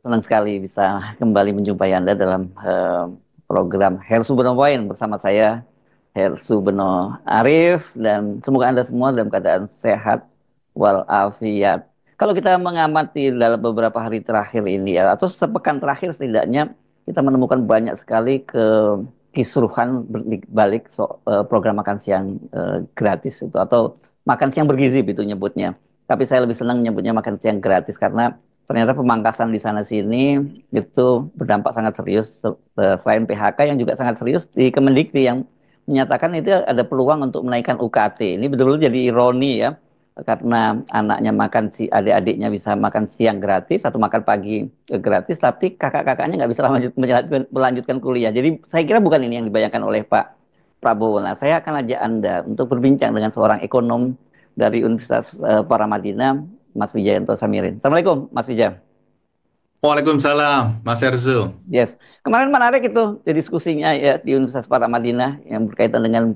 Senang sekali bisa kembali menjumpai Anda dalam program Hersu Beno Point bersama saya, Hersu Beno Arif, dan semoga Anda semua dalam keadaan sehat walafiat. Kalau kita mengamati dalam beberapa hari terakhir ini ya, atau sepekan terakhir setidaknya, kita menemukan banyak sekali kisruhan balik program makan siang gratis itu, atau makan siang bergizi gitu nyebutnya. Tapi saya lebih senang menyebutnya makan siang gratis karena ternyata pemangkasan di sana sini itu berdampak sangat serius. Selain PHK yang juga sangat serius di Kemendikti yang menyatakan itu ada peluang untuk menaikkan UKT. Ini betul-betul jadi ironi ya, karena anaknya makan, si adik-adiknya bisa makan siang gratis atau makan pagi gratis, tapi kakak-kakaknya nggak bisa melanjutkan kuliah. Jadi saya kira bukan ini yang dibayangkan oleh Pak Prabowo. Nah, saya akan ajak Anda untuk berbincang dengan seorang ekonom dari Universitas Paramadina, Mas Wijayanto Samirin. Assalamualaikum, Mas Wija. Waalaikumsalam, Mas Erzu. Yes, kemarin menarik itu diskusinya ya di Universitas Paramadina yang berkaitan dengan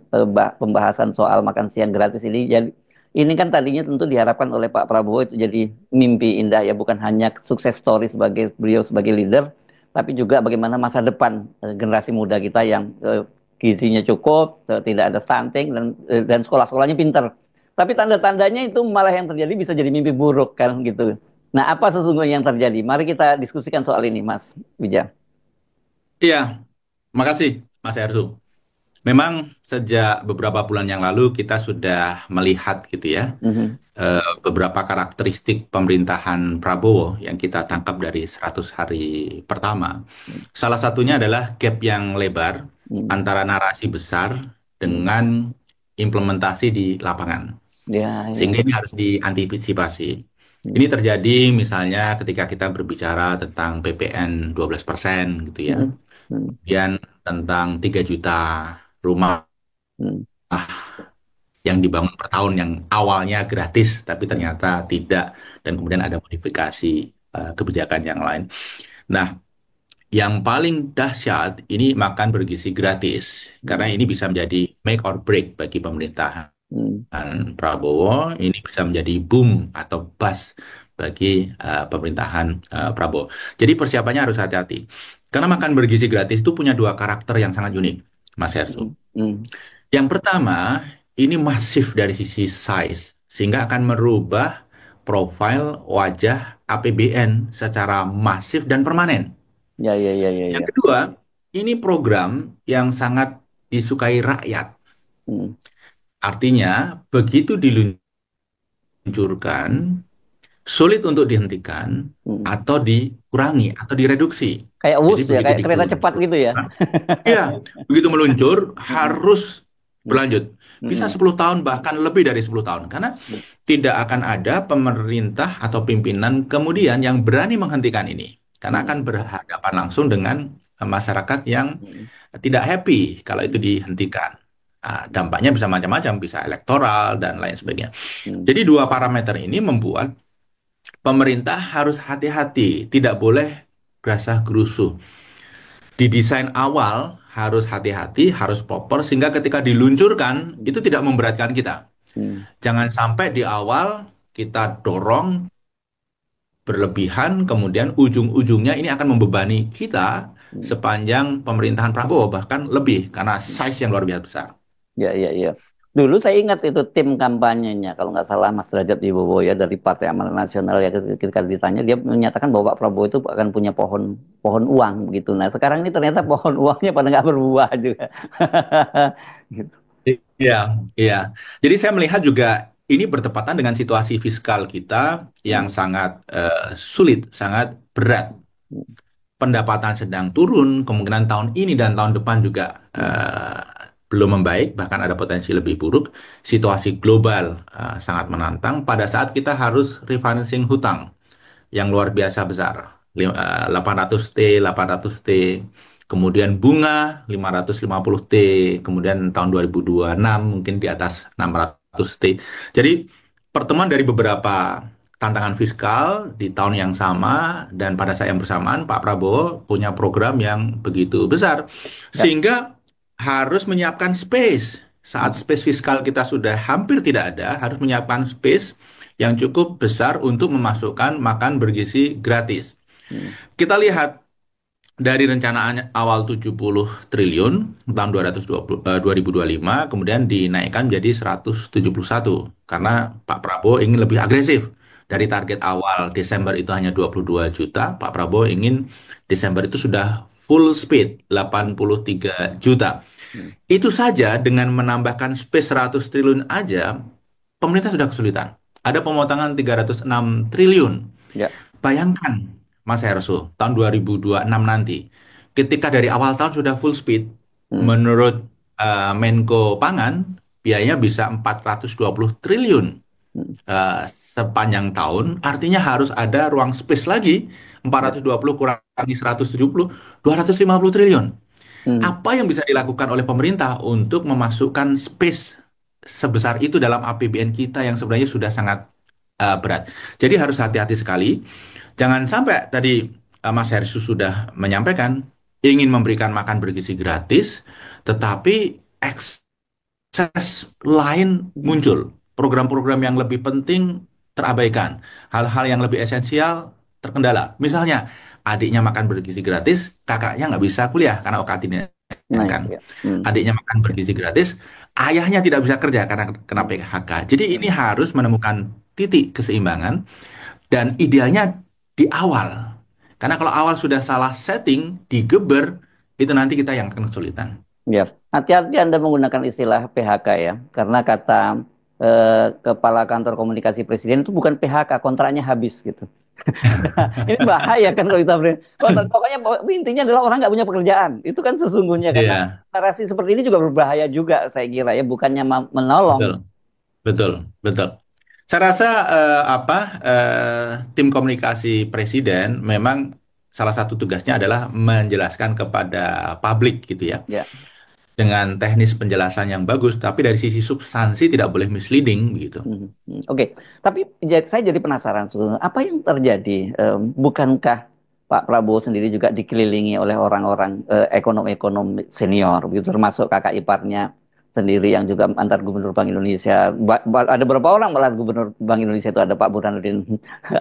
pembahasan soal makan siang gratis ini. Jadi ini kan tadinya tentu diharapkan oleh Pak Prabowo itu jadi mimpi indah ya, bukan hanya sukses story sebagai beliau sebagai leader, tapi juga bagaimana masa depan generasi muda kita yang gizinya cukup, tidak ada stunting dan sekolah-sekolahnya pintar. Tapi tanda-tandanya itu malah yang terjadi bisa jadi mimpi buruk kan gitu. Nah, apa sesungguhnya yang terjadi? Mari kita diskusikan soal ini, Mas Wija. Iya, makasih, Mas Erzu. Memang sejak beberapa bulan yang lalu kita sudah melihat gitu ya, Mhm. beberapa karakteristik pemerintahan Prabowo yang kita tangkap dari 100 hari pertama. Salah satunya adalah gap yang lebar Mhm. antara narasi besar Mhm. dengan implementasi di lapangan. Ya, Sehingga ya. ini harus diantisipasi. Ini Mhm. terjadi misalnya ketika kita berbicara tentang PPN 12% gitu ya. Mhm. Mhm. Kemudian tentang 3 juta rumah Mhm. yang dibangun per tahun yang awalnya gratis tapi Mhm. ternyata tidak, dan kemudian ada modifikasi kebijakan yang lain. Nah, yang paling dahsyat ini makan bergizi gratis karena Mhm. ini bisa menjadi make or break bagi pemerintahan Mhm. Prabowo. Ini bisa menjadi boom atau bust bagi pemerintahan Prabowo. Jadi persiapannya harus hati-hati. Karena makan bergizi gratis itu punya dua karakter yang sangat unik, Mas Hersu. Mhm. Mhm. Yang pertama, ini masif dari sisi size, sehingga akan merubah profil wajah APBN secara masif dan permanen. Ya, ya, ya, ya, Yang ya. kedua, ini program yang sangat disukai rakyat. Mhm. Artinya, begitu diluncurkan, sulit untuk dihentikan Mhm. atau dikurangi atau direduksi. Kayak Jadi wus ya, begitu kayak kereta cepat gitu ya. diluncurkan, iya, begitu meluncur Mhm. harus Mhm. berlanjut. Bisa Mhm. 10 tahun bahkan lebih dari 10 tahun. Karena tidak akan ada pemerintah atau pimpinan kemudian yang berani menghentikan ini. Karena Mhm. akan berhadapan langsung dengan masyarakat yang Mhm. tidak happy kalau itu Mhm. dihentikan. Nah, dampaknya bisa macam-macam, bisa elektoral dan lain sebagainya. Mhm. Jadi dua parameter ini membuat pemerintah harus hati-hati, tidak boleh gerasah gerusuh. Didesain awal harus hati-hati, harus proper, sehingga ketika diluncurkan itu tidak memberatkan kita. Mhm. Jangan sampai di awal kita dorong berlebihan, kemudian ujung-ujungnya ini akan membebani kita Mhm. sepanjang pemerintahan Prabowo, bahkan lebih, karena Mhm. size yang luar biasa besar. Ya, ya, ya. Dulu saya ingat itu tim kampanyenya, kalau nggak salah Mas Derajat Wibowo ya dari Partai Amanat Nasional ya, ketika ditanya dia menyatakan bahwa Pak Prabowo itu akan punya pohon pohon uang gitu. Nah sekarang ini ternyata pohon uangnya pada nggak berbuah juga. Gitu. Iya, iya. Jadi saya melihat juga ini bertepatan dengan situasi fiskal kita yang Hmm. sangat sulit, sangat berat. Pendapatan sedang turun, kemungkinan tahun ini dan tahun depan juga Hmm. belum membaik, bahkan ada potensi lebih buruk. Situasi global sangat menantang pada saat kita harus refinancing hutang yang luar biasa besar. 800T, 800T, kemudian bunga 550T, kemudian tahun 2026 mungkin di atas 600T. Jadi pertemuan dari beberapa tantangan fiskal di tahun yang sama, dan pada saat yang bersamaan Pak Prabowo punya program yang begitu besar Ya. sehingga harus menyiapkan space. Saat Hmm. space fiskal kita sudah hampir tidak ada, harus menyiapkan space yang cukup besar untuk memasukkan makan bergizi gratis. Hmm. Kita lihat dari rencana awal 70 triliun tahun 2025 kemudian dinaikkan menjadi 171 karena Pak Prabowo ingin lebih agresif. Dari Hmm. target awal Desember itu hanya 22 juta, Pak Prabowo ingin Desember itu sudah full speed Hmm. 83 juta. Hmm. Itu saja dengan menambahkan space 100 triliun aja, pemerintah sudah kesulitan. Ada pemotongan 306 triliun. Ya. Bayangkan, Mas Herso, tahun 2026 nanti, ketika dari awal tahun sudah full speed, Hmm. menurut Menko Pangan, biayanya bisa 420 triliun Hmm. sepanjang tahun, artinya harus ada ruang space lagi, Ya. 420 kurangi 170, 250 triliun. Hmm. Apa yang bisa dilakukan oleh pemerintah untuk memasukkan space sebesar itu dalam APBN kita yang sebenarnya sudah sangat berat. Jadi harus hati-hati sekali. Jangan sampai tadi Mas Hersu sudah menyampaikan ingin memberikan makan bergizi gratis, tetapi akses lain Hmm. muncul. Program-program yang lebih penting terabaikan. Hal-hal yang lebih esensial terkendala. Misalnya, adiknya makan bergizi gratis, kakaknya nggak bisa kuliah karena UKT Nah, itu kan. ya. Hmm. Adiknya makan bergizi gratis, ayahnya tidak bisa kerja karena kena Hmm. PHK. Jadi ini harus menemukan titik keseimbangan dan idealnya di awal. Karena kalau awal sudah salah setting, digeber, itu nanti kita yang akan kesulitan. Ya, hati-hati Anda menggunakan istilah PHK ya, karena kata Kepala Kantor Komunikasi Presiden itu bukan PHK, kontraknya habis gitu. Ini bahaya kan kalau kita kontrak, pokoknya intinya adalah orang nggak punya pekerjaan. Itu kan sesungguhnya karena Iya, narasi seperti ini juga berbahaya juga saya kira ya, bukannya betul, menolong. betul, betul. Saya rasa tim komunikasi presiden memang salah satu tugasnya adalah menjelaskan kepada publik gitu ya, Ya. dengan teknis penjelasan yang bagus, tapi dari sisi substansi tidak boleh misleading gitu. Oke, tapi saya jadi penasaran sebetulnya apa yang terjadi? Bukankah Pak Prabowo sendiri juga dikelilingi oleh orang-orang ekonom-ekonom senior, begitu termasuk kakak iparnya sendiri yang juga mantan Gubernur Bank Indonesia. Ada beberapa orang malah Gubernur Bank Indonesia itu ada Pak Burhanuddin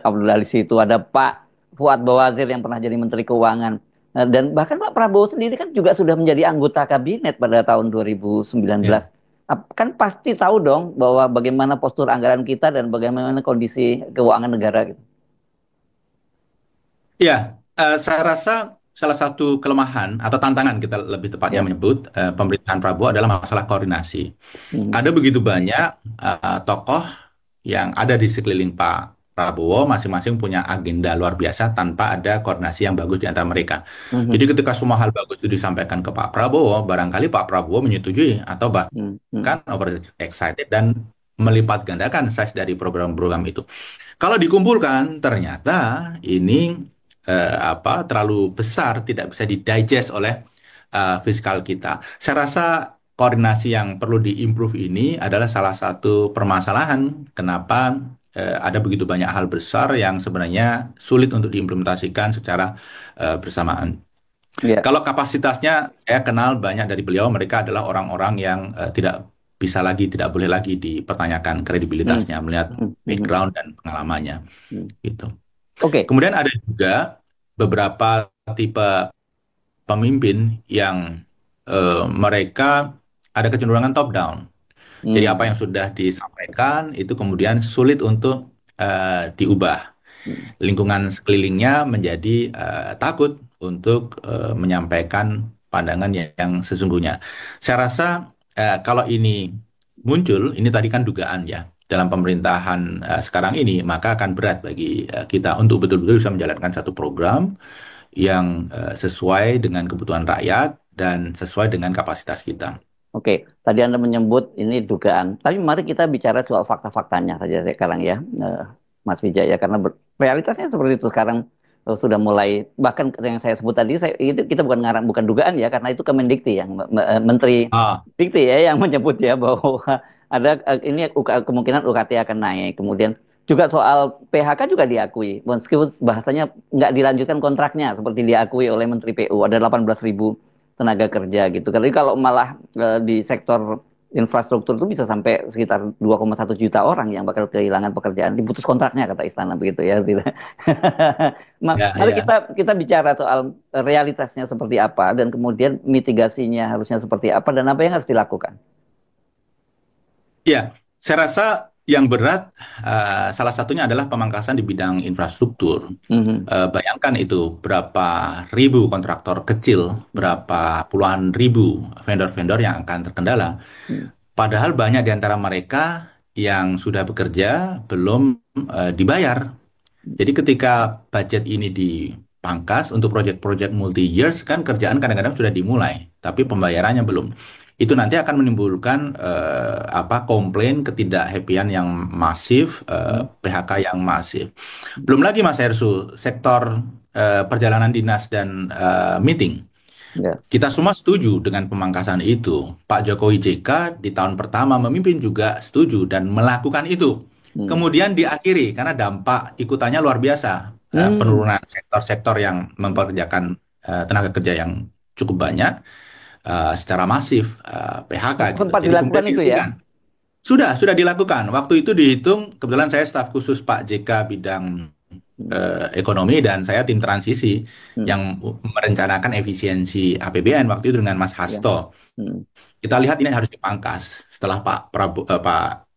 Abdul Aziz itu, ada Pak Fuad Bawazir yang pernah jadi Menteri Keuangan. Dan bahkan Pak Prabowo sendiri kan juga sudah menjadi anggota kabinet pada tahun 2019. Ya, Kan pasti tahu dong bahwa bagaimana postur anggaran kita dan bagaimana kondisi keuangan negara gitu. ya, saya rasa salah satu kelemahan atau tantangan kita lebih tepatnya Ya. menyebut pemerintahan Prabowo adalah masalah koordinasi. Hmm. Ada begitu banyak tokoh yang ada di sekeliling Pak Prabowo, masing-masing punya agenda luar biasa tanpa ada koordinasi yang bagus di antara mereka. Jadi Mhm. ketika semua hal bagus itu disampaikan ke Pak Prabowo, barangkali Pak Prabowo menyetujui atau Hmm. Hmm. bahkan over excited dan melipat gandakan size dari program-program itu. Kalau dikumpulkan, ternyata ini terlalu besar, tidak bisa didigest oleh fiskal kita. Saya rasa koordinasi yang perlu diimprove ini adalah salah satu permasalahan kenapa ada begitu banyak hal besar yang sebenarnya sulit untuk diimplementasikan secara bersamaan. Ya. Kalau kapasitasnya, saya kenal banyak dari beliau, mereka adalah orang-orang yang tidak bisa lagi, tidak boleh lagi dipertanyakan Hmm. kredibilitasnya, melihat Hmm. Hmm. background dan pengalamannya, Hmm. gitu. Oke. Kemudian ada juga beberapa tipe pemimpin yang mereka ada kecenderungan top down. Jadi apa Hmm. yang sudah disampaikan itu kemudian sulit untuk diubah. Hmm. Lingkungan sekelilingnya menjadi takut untuk menyampaikan pandangan yang sesungguhnya. Saya rasa kalau ini muncul, ini tadi kan dugaan ya, dalam pemerintahan sekarang ini, maka akan berat bagi kita untuk betul-betul bisa menjalankan satu program yang sesuai dengan kebutuhan rakyat dan sesuai dengan kapasitas kita. Oke, tadi Anda menyebut ini dugaan. Tapi mari kita bicara soal fakta-faktanya saja sekarang ya, Mas Wijaya. Karena realitasnya seperti itu sekarang sudah mulai. Bahkan yang saya sebut tadi, itu kita bukan ngarang, bukan dugaan ya, karena itu Kemendikti yang Menteri Ah, Dikti ya yang menyebut ya bahwa ada ini kemungkinan UKT akan naik. Kemudian juga soal PHK juga diakui, meskipun bahasanya nggak dilanjutkan kontraknya seperti diakui oleh Menteri PU. Ada 18.000 tenaga kerja gitu. Jadi kalau malah di sektor infrastruktur itu bisa sampai sekitar 2,1 juta orang yang bakal kehilangan pekerjaan, diputus kontraknya kata istana begitu ya. Tidak. Ya, Mari ya. kita bicara soal realitasnya seperti apa dan kemudian mitigasinya harusnya seperti apa dan apa yang harus dilakukan. Ya, saya rasa yang berat salah satunya adalah pemangkasan di bidang infrastruktur. Mhm. Bayangkan itu berapa ribu kontraktor kecil, berapa puluhan ribu vendor-vendor yang akan terkendala. Mhm. Padahal banyak di antara mereka yang sudah bekerja belum dibayar. Jadi ketika budget ini dipangkas untuk proyek-proyek multi years kan kerjaan kadang-kadang sudah dimulai, tapi pembayarannya belum. Itu nanti akan menimbulkan komplain ketidakhappyan yang masif, Mhm. PHK yang masif. Belum lagi Mas Hersu, sektor perjalanan dinas dan meeting. Ya. Kita semua setuju dengan pemangkasan itu. Pak Jokowi JK di tahun pertama memimpin juga setuju dan melakukan itu. Mhm. Kemudian diakhiri karena dampak ikutannya luar biasa. Hmm. Penurunan sektor-sektor yang mempekerjakan tenaga kerja yang cukup banyak secara masif, PHK gitu. Sempat Jadi kemudian dilakukan itu ya. dihentikan. Sudah dilakukan. Waktu itu dihitung, kebetulan saya staf khusus Pak JK bidang Hmm. ekonomi dan saya tim transisi Hmm. yang merencanakan efisiensi APBN waktu itu dengan Mas Ya. Hasto. Hmm. Kita lihat ini harus dipangkas. Setelah Pak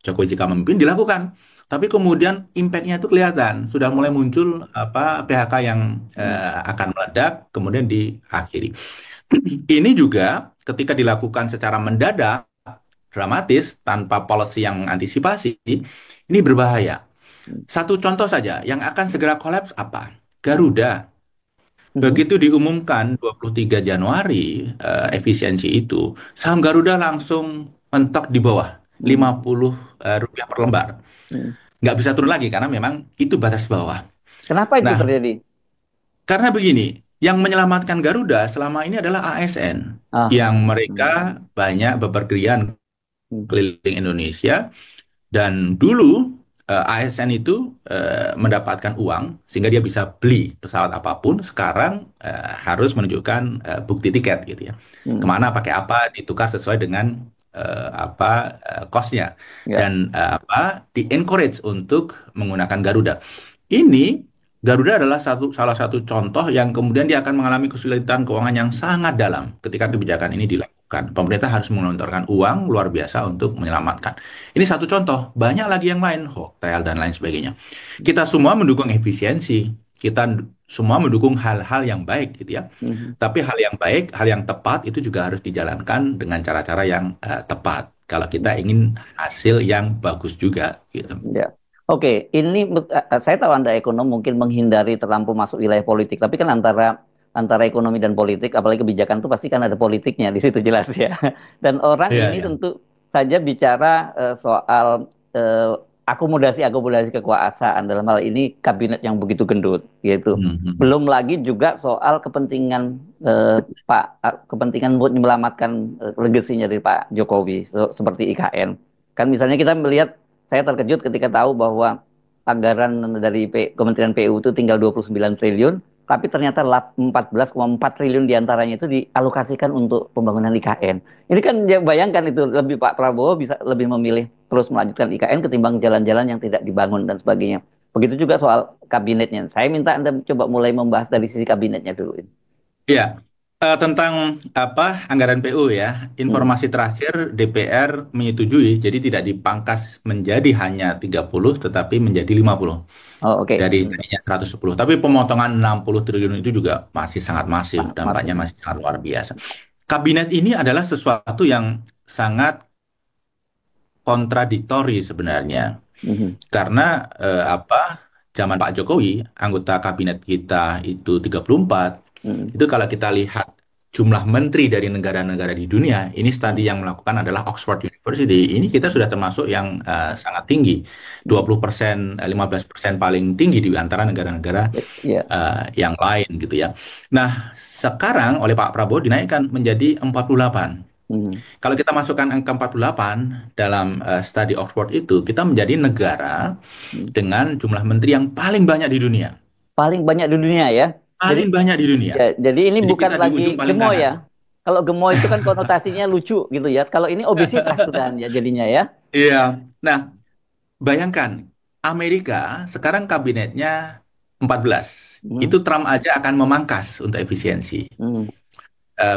Jokowi jika memimpin dilakukan. Tapi kemudian impact-nya itu kelihatan, sudah mulai muncul PHK yang Hmm. akan meledak, kemudian diakhiri. Ini juga ketika dilakukan secara mendadak, dramatis, tanpa policy yang mengantisipasi, ini berbahaya. Hmm. Satu contoh saja, yang akan segera kolaps apa? Garuda. Mhm. Begitu diumumkan 23 Januari efisiensi itu, saham Garuda langsung mentok di bawah Hmm. 50 rupiah per lembar. Hmm. Nggak bisa turun lagi karena memang itu batas bawah. Kenapa itu Nah, terjadi? karena begini, yang menyelamatkan Garuda selama ini adalah ASN, Ah. yang Hmm. mereka banyak bepergian Hmm. keliling Indonesia. Dan dulu ASN itu mendapatkan uang sehingga dia bisa beli pesawat apapun. Sekarang harus menunjukkan bukti tiket gitu ya. Hmm. Kemana pakai apa ditukar sesuai dengan cost-nya Ya. dan di encourage untuk menggunakan Garuda. Ini Garuda adalah salah satu contoh yang kemudian dia akan mengalami kesulitan keuangan yang sangat dalam ketika Hmm. kebijakan ini dilakukan. Pemerintah harus mengelontorkan uang luar biasa untuk menyelamatkan. Ini satu contoh, banyak lagi yang lain, hotel dan lain sebagainya. Kita semua mendukung efisiensi, kita semua mendukung hal-hal yang baik gitu ya. Hmm. Tapi hal yang baik, hal yang tepat itu juga harus dijalankan dengan cara-cara yang tepat. Kalau Hmm. kita ingin hasil yang bagus juga gitu. Ya. Oke, ini saya tahu Anda ekonom mungkin menghindari terlampau masuk wilayah politik, tapi kan antara antara ekonomi dan politik, apalagi kebijakan itu pasti kan ada politiknya di situ jelas ya. Dan orang Iya, ini iya. tentu saja bicara soal akomodasi-akomodasi kekuasaan dalam hal ini kabinet yang begitu gendut, gitu. Mhm. Belum lagi juga soal kepentingan kepentingan buat menyelamatkan legasinya dari Pak Jokowi seperti IKN. Kan misalnya kita melihat saya terkejut ketika tahu bahwa anggaran dari Kementerian PU itu tinggal 29 triliun, tapi ternyata 14,4 triliun diantaranya itu dialokasikan untuk pembangunan IKN. Ini kan ya bayangkan itu lebih Pak Prabowo bisa lebih memilih terus melanjutkan IKN ketimbang jalan-jalan yang tidak dibangun dan sebagainya. Begitu juga soal kabinetnya. Saya minta Anda coba mulai membahas dari sisi kabinetnya dulu. Iya, tentang anggaran PU ya, Hmm. informasi terakhir DPR menyetujui, jadi tidak dipangkas menjadi hanya 30, tetapi menjadi 50 Oh, oke. dari Hmm. tadinya 110. Tapi pemotongan 60 triliun itu juga masih sangat masif, Sangat dampaknya masif. masih sangat luar biasa. Kabinet ini adalah sesuatu yang sangat kontradiktori sebenarnya. Mhm. Karena zaman Pak Jokowi, anggota kabinet kita itu 34, Mhm. itu kalau kita lihat jumlah menteri dari negara-negara di dunia, ini studi Mhm. yang melakukan adalah Oxford University. Ini kita sudah termasuk yang sangat tinggi, Mhm. 20%, 15% paling tinggi di antara negara-negara Ya. yang lain gitu ya. Nah, sekarang oleh Pak Prabowo dinaikkan menjadi 48. Mhm. Kalau kita masukkan angka 48 dalam studi Oxford itu, kita menjadi negara Mhm. dengan jumlah menteri yang paling banyak di dunia. Paling banyak di dunia ya. Jadi Paling banyak di dunia. ya, jadi ini Jadi bukan kita di lagi ujung paling gemoy kanan. ya. Kalau gemoy itu kan konotasinya lucu gitu ya. Kalau ini obesitas tuh kan ya jadinya ya. Iya. Nah, bayangkan Amerika sekarang kabinetnya 14. Hmm, Itu Trump aja akan memangkas untuk efisiensi. hmm,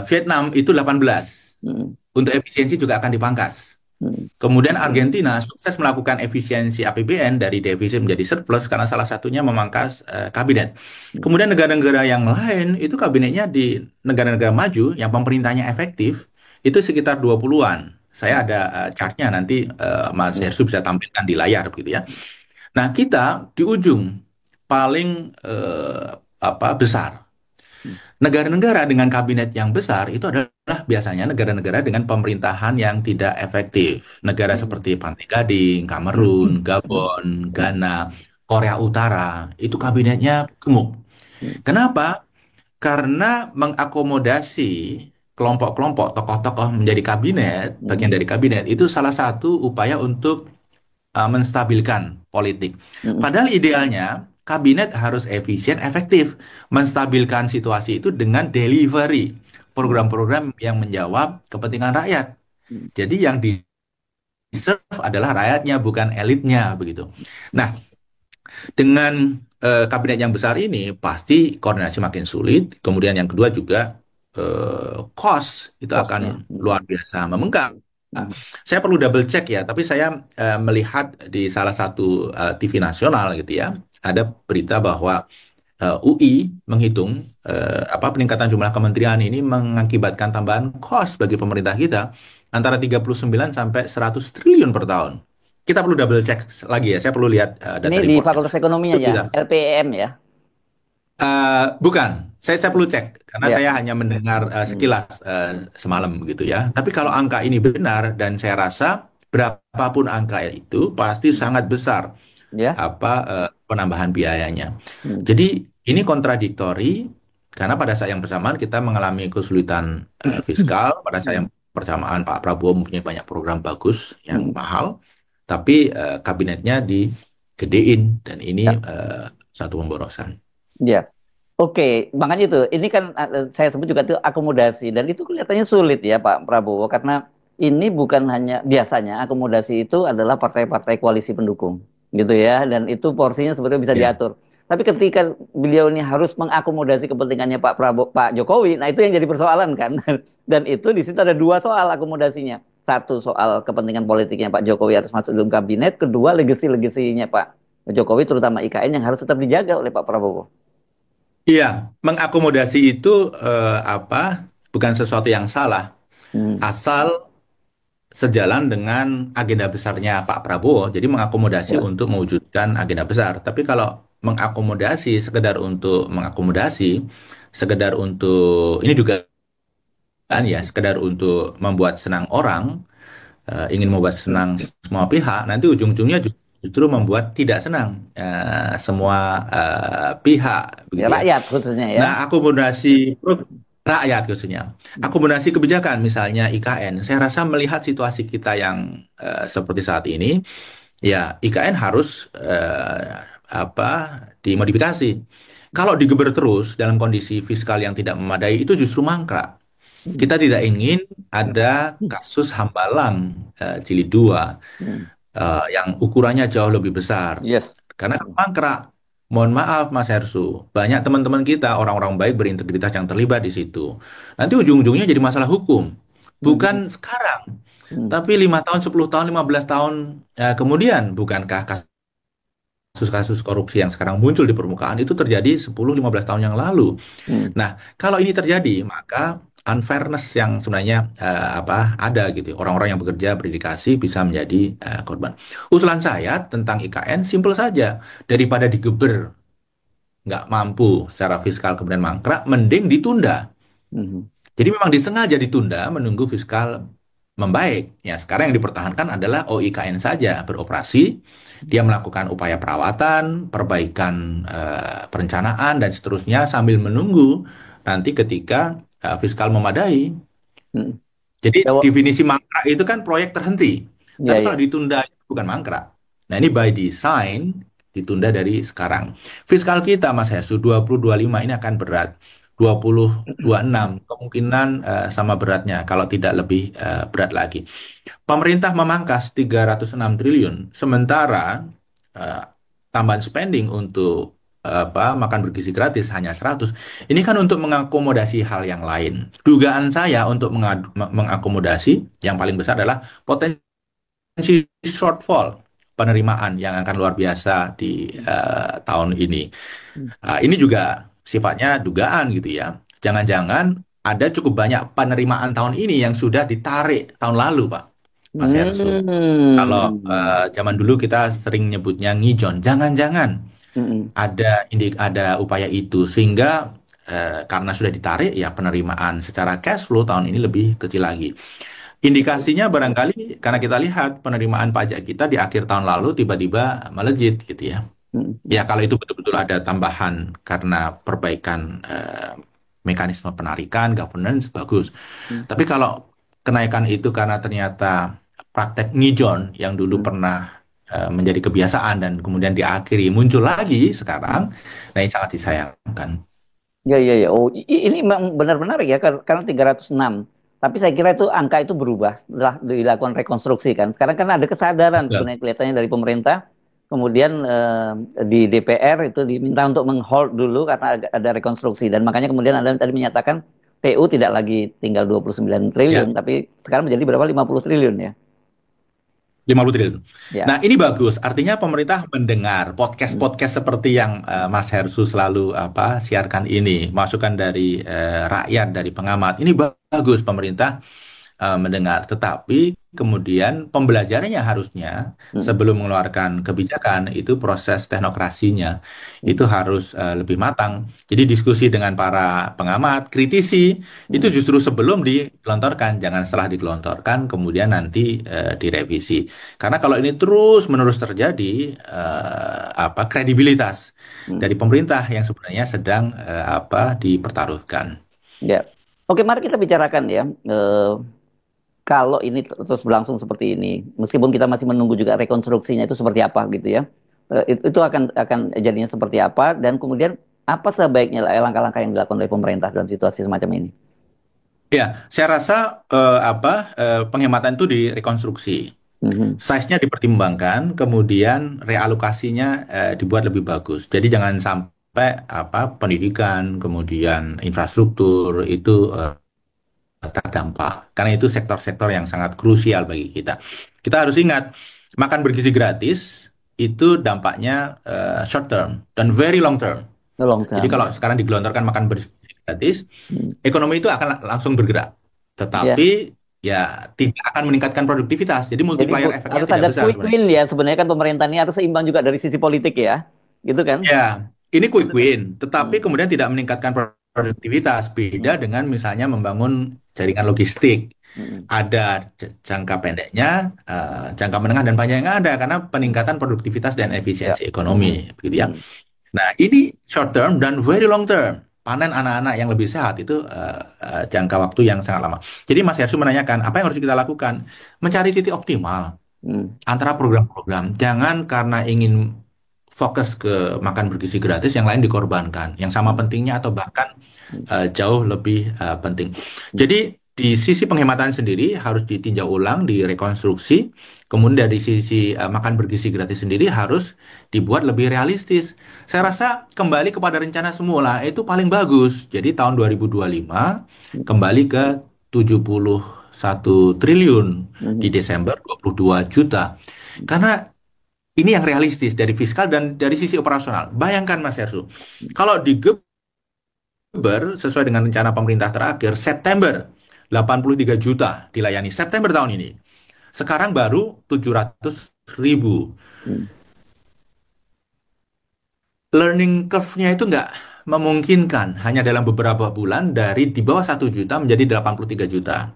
Vietnam itu 18. hmm, Untuk efisiensi juga akan dipangkas. hmm, Kemudian Argentina sukses melakukan efisiensi APBN dari defisit menjadi surplus karena salah satunya memangkas kabinet. hmm, Kemudian negara-negara yang lain itu kabinetnya di negara-negara maju yang pemerintahnya efektif itu sekitar 20-an. Saya hmm, ada chartnya nanti Mas hmm, Hersu bisa tampilkan di layar begitu ya. Nah, kita di ujung paling besar. hmm, Negara-negara dengan kabinet yang besar itu adalah biasanya negara-negara dengan pemerintahan yang tidak efektif. Negara hmm, seperti Pantai Gading, hmm, Kamerun, hmm, Gabon, hmm, Ghana, Korea Utara, itu hmm, kabinetnya gemuk. hmm, Kenapa? Karena mengakomodasi kelompok-kelompok tokoh-tokoh menjadi kabinet, bagian hmm, dari kabinet, itu salah satu upaya untuk menstabilkan politik. hmm, Padahal idealnya kabinet harus efisien, efektif, menstabilkan situasi itu dengan delivery hmm, program-program yang menjawab kepentingan rakyat. hmm, Jadi yang di-serve adalah rakyatnya, bukan elitnya begitu. Nah, dengan kabinet yang besar ini pasti koordinasi makin sulit. Kemudian yang kedua juga cost itu Kosnya. akan Hmm, luar biasa membengkak. Nah, hmm, saya perlu double check ya, tapi saya melihat di salah satu TV nasional gitu ya, ada berita bahwa UI menghitung peningkatan jumlah kementerian ini mengakibatkan tambahan cost bagi pemerintah kita antara 39 sampai 100 triliun per tahun. Kita perlu double check lagi ya, saya perlu lihat Ini data di reportnya. Fakultas Ekonominya Itu ya, bisa. LPEM ya. Bukan, saya perlu cek karena Ya. saya hanya mendengar Hmm, sekilas semalam gitu ya. Tapi kalau angka ini benar dan saya rasa berapapun angka itu pasti hmm, sangat besar ya. penambahan biayanya. Hmm, Jadi ini kontradiktori karena pada saat yang bersamaan kita mengalami kesulitan fiskal, pada saat hmm, yang bersamaan Pak Prabowo mempunyai banyak program bagus yang hmm, mahal, tapi kabinetnya digedein dan ini ya. satu pemborosan. Ya. Oke, makanya itu. Ini kan saya sebut juga itu akomodasi dan itu kelihatannya sulit ya Pak Prabowo karena ini bukan hanya biasanya akomodasi itu adalah partai-partai koalisi pendukung, gitu ya. Dan itu porsinya sebetulnya bisa Ya. diatur. Tapi ketika beliau ini harus mengakomodasi kepentingannya Pak Prabowo, Pak Jokowi, nah itu yang jadi persoalan kan. Dan itu di situ ada dua soal akomodasinya. Satu soal kepentingan politiknya Pak Jokowi harus masuk dalam kabinet, kedua legasi-legasinya Pak Jokowi terutama IKN yang harus tetap dijaga oleh Pak Prabowo. Iya, mengakomodasi itu bukan sesuatu yang salah, Hmm. asal sejalan dengan agenda besarnya Pak Prabowo. Jadi mengakomodasi Ya. untuk mewujudkan agenda besar. Tapi kalau mengakomodasi sekedar untuk mengakomodasi, sekedar untuk ini juga kan ya, sekedar untuk membuat senang orang, ingin membuat senang semua pihak, nanti ujung-ujungnya justru membuat tidak senang semua pihak Ya begitu ya. rakyat khususnya ya. Nah, akomodasi rakyat khususnya, akomodasi kebijakan misalnya IKN, saya rasa melihat situasi kita yang seperti saat ini, ya IKN harus dimodifikasi. Kalau digeber terus dalam kondisi fiskal yang tidak memadai itu justru mangkrak. Hmm. Kita tidak ingin ada kasus hambalang jilid 2 Hmm. yang ukurannya jauh lebih besar. Yes. Karena mangkrak, mohon maaf Mas Hersu, banyak teman-teman kita orang-orang baik berintegritas yang terlibat di situ. Nanti ujung-ujungnya jadi masalah hukum. Hmm. Bukan sekarang, Hmm. tapi 5 tahun, 10 tahun, 15 tahun kemudian. Bukankah kasus-kasus korupsi yang sekarang muncul di permukaan itu terjadi 10-15 tahun yang lalu? Hmm. Nah, kalau ini terjadi, maka unfairness yang sebenarnya ada gitu. Orang-orang yang bekerja berdedikasi bisa menjadi korban. Usulan saya tentang IKN simpel saja. Daripada digeber nggak mampu secara fiskal kemudian mangkrak, mending ditunda. Hmm. Jadi memang disengaja ditunda menunggu fiskal membaik. Ya, sekarang yang dipertahankan adalah OIKN saja beroperasi. Dia melakukan upaya perawatan, perbaikan perencanaan dan seterusnya sambil menunggu nanti ketika fiskal memadai. Hmm. Jadi Ya, definisi mangkrak itu kan proyek terhenti. ya, Tapi ya. kalau ditunda itu bukan mangkrak. Nah, ini by design ditunda dari sekarang. Fiskal kita Mas Hesu 2025 ini akan berat. 2026 kemungkinan sama beratnya kalau tidak lebih berat lagi. Pemerintah memangkas 306 triliun, sementara eh, tambahan spending untuk makan bergizi gratis hanya 100. Ini kan untuk mengakomodasi hal yang lain. Dugaan saya untuk mengakomodasi yang paling besar adalah potensi shortfall penerimaan yang akan luar biasa di tahun ini. Ini juga sifatnya dugaan gitu ya. Jangan-jangan ada cukup banyak penerimaan tahun ini yang sudah ditarik tahun lalu, Pak. Mas Hersu. Kalau Hmm. zaman dulu kita sering nyebutnya ngijon, jangan-jangan Mm-mm. ada upaya itu sehingga karena sudah ditarik ya penerimaan secara cash flow tahun ini lebih kecil lagi. Indikasinya barangkali karena kita lihat penerimaan pajak kita di akhir tahun lalu tiba-tiba melejit gitu ya. Ya, Mm-mm. kalau itu betul-betul ada tambahan karena perbaikan mekanisme penarikan, governance, bagus. Mm-mm. Tapi kalau kenaikan itu karena ternyata praktek ngijon yang dulu pernah menjadi kebiasaan dan kemudian diakhiri muncul lagi sekarang, Mm-mm. nah ini sangat disayangkan. Ya, ya, ya. Oh, ini memang benar-benar ya karena 306. Tapi saya kira itu angka itu berubah setelah dilakukan rekonstruksi kan. Sekarang kan ada kesadaran Betul. sebenarnya kelihatannya dari pemerintah. Kemudian di DPR itu diminta untuk menghold dulu karena ada rekonstruksi dan makanya kemudian Anda tadi menyatakan PU tidak lagi tinggal 29 triliun Ya. tapi sekarang menjadi berapa 50 triliun ya. 50 triliun. Nah, Ya. ini bagus. Artinya pemerintah mendengar Hmm. podcast-podcast seperti yang Mas Hersu selalu siarkan ini, masukan dari rakyat, dari pengamat. Ini bagus pemerintah mendengar. Tetapi kemudian pembelajarannya harusnya Hmm. sebelum mengeluarkan kebijakan itu proses teknokrasinya Hmm. itu harus lebih matang. Jadi diskusi dengan para pengamat, kritisi itu Hmm. justru sebelum digelontorkan, jangan setelah digelontorkan kemudian nanti direvisi. Karena kalau ini terus-menerus terjadi, kredibilitas Hmm. dari pemerintah yang sebenarnya sedang dipertaruhkan. Ya. Oke, mari kita bicarakan ya. Kalau ini terus berlangsung seperti ini, meskipun kita masih menunggu juga rekonstruksinya itu seperti apa gitu ya, itu akan jadinya seperti apa dan kemudian apa sebaiknya langkah-langkah yang dilakukan oleh pemerintah dalam situasi semacam ini. Ya, saya rasa penghematan itu direkonstruksi. Mhm. Size-nya dipertimbangkan, kemudian realokasinya dibuat lebih bagus. Jadi jangan sampai pendidikan, kemudian infrastruktur itu terdampak. Karena itu sektor-sektor yang sangat krusial bagi kita. Kita harus ingat, makan bergizi gratis itu dampaknya short term dan very long term. Long Jadi term kalau ya. sekarang digelontorkan makan bergizi gratis, Hmm. ekonomi itu akan langsung bergerak. Ya. Tetapi ya tidak akan meningkatkan produktivitas. Jadi Jadi multiplier efeknya harus tidak ada besar quick sebenarnya. win ya. Sebenarnya kan pemerintah ini harus seimbang juga dari sisi politik ya, gitu kan? Ya, ini quick Itu kan. win, tetapi Hmm. kemudian tidak meningkatkan produktivitas. Beda Hmm. dengan misalnya membangun jaringan logistik. Hmm. Ada jangka pendeknya, jangka menengah dan panjangnya ada karena Hmm. peningkatan produktivitas dan Ya. efisiensi ekonomi, Hmm. begitu ya. Hmm. Nah, ini short term dan very long term. Panen anak-anak yang lebih sehat itu jangka waktu yang sangat lama. Jadi Mas Yarsu menanyakan, apa yang harus kita lakukan? Mencari titik optimal Hmm. antara program-program. Jangan karena ingin fokus ke makan bergizi gratis, yang lain dikorbankan. Yang sama Hmm. pentingnya atau bahkan Hmm. jauh lebih penting. Hmm. Jadi di sisi penghematan sendiri harus ditinjau ulang, direkonstruksi. Kemudian dari sisi makan bergizi gratis sendiri harus dibuat lebih realistis. Saya rasa kembali kepada rencana semula itu paling bagus. Jadi tahun 2025 kembali ke 71 triliun di Hmm. Desember 22 juta. Karena ini yang realistis dari fiskal dan dari sisi operasional. Bayangkan Mas Hersu, kalau di sesuai dengan rencana pemerintah terakhir, September 83 juta dilayani September tahun ini. Sekarang baru 700 ribu. Hmm. Learning curve-nya itu nggak memungkinkan hanya dalam beberapa bulan dari di bawah 1 juta menjadi 83 juta.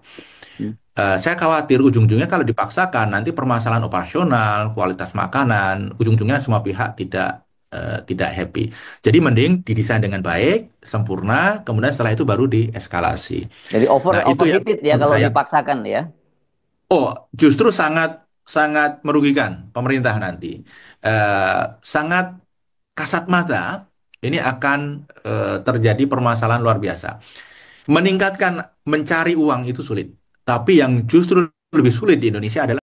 Hmm. Saya khawatir ujung-ujungnya kalau dipaksakan nanti permasalahan operasional, kualitas makanan, ujung-ujungnya semua pihak tidak happy. Jadi mending didesain dengan baik, sempurna, kemudian setelah itu baru dieskalasi. Jadi Nah, itu yang overheated ya menurut kalau saya, dipaksakan ya. oh, justru sangat sangat merugikan pemerintah nanti. Sangat kasat mata ini akan terjadi permasalahan luar biasa. Meningkatkan mencari uang itu sulit, tapi yang justru lebih sulit di Indonesia adalah